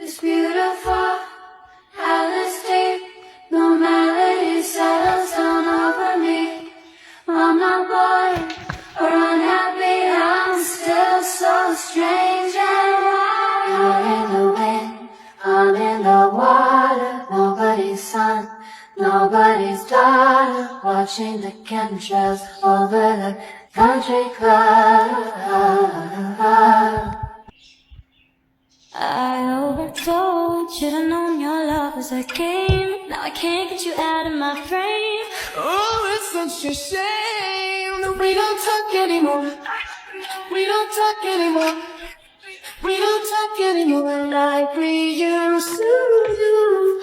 It's beautiful how this deep no melody settles down over me. I'm not bored or unhappy, I'm still so strange and wild. You're in the wind, I'm in the water. Nobody's son, nobody's daughter. Watching the chemtrails over the country club. I overtold, should've known your love was a game. Now I can't get you out of my frame. Oh, it's such a shame that we don't talk anymore. We don't talk anymore. We don't talk anymore like we used to do.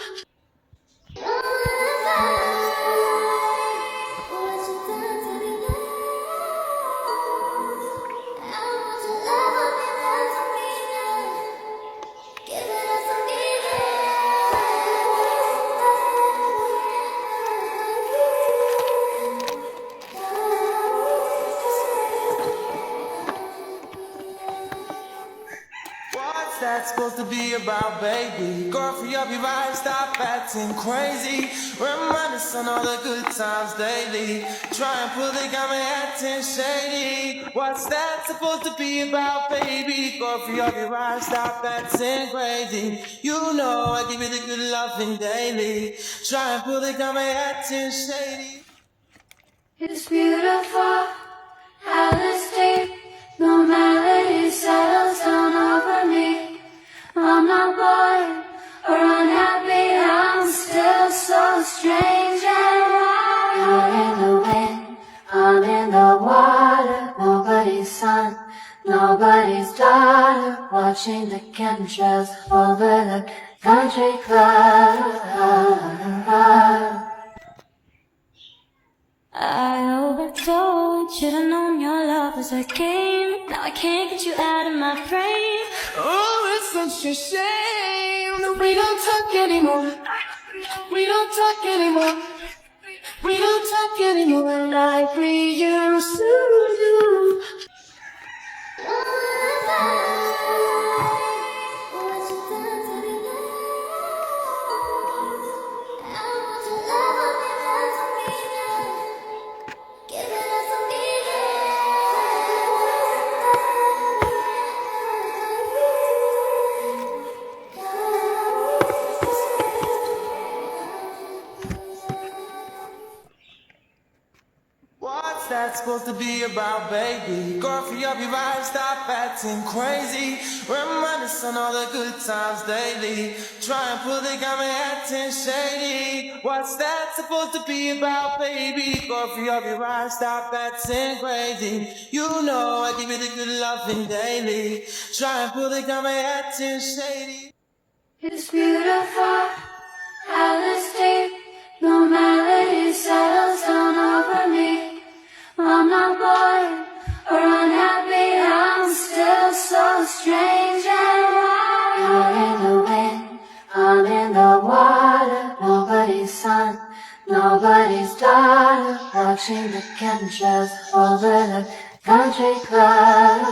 What's that supposed to be about, baby? Girl, free up your vibe, stop acting crazy. Remind us on all the good times daily. Try and pull the got me acting shady. What's that supposed to be about, baby? Girl, free up your vibe, stop acting crazy. You know I give you the good loving daily. Try and pull the got me acting shady. It's beautiful how this deep no melody settles down over me. I'm not bored or unhappy, I'm still so strange and wild. You're in the wind, I'm in the water. Nobody's son, nobody's daughter. Watching the chemtrails over the country club. I overtold, should've known your love was a game. Now I can't get you out of my frame. Oh, it's such a shame that we don't talk anymore. We don't talk anymore. We don't talk anymore like we used to do. What's that supposed to be about, baby? Girl, free up your vibe, stop acting crazy. Remind us on all the good times daily. Try and pull the got me acting shady. What's that supposed to be about, baby? Girl, free up your vibe, stop acting crazy. You know I give you the good loving daily. Try and pull the got me acting shady. It's beautiful how this deep no melody settles down over me. I'm not bored or unhappy, I'm still so strange and wild. You're in the wind, I'm in the water. Nobody's son, nobody's daughter. Watching the chemtrails over the country club.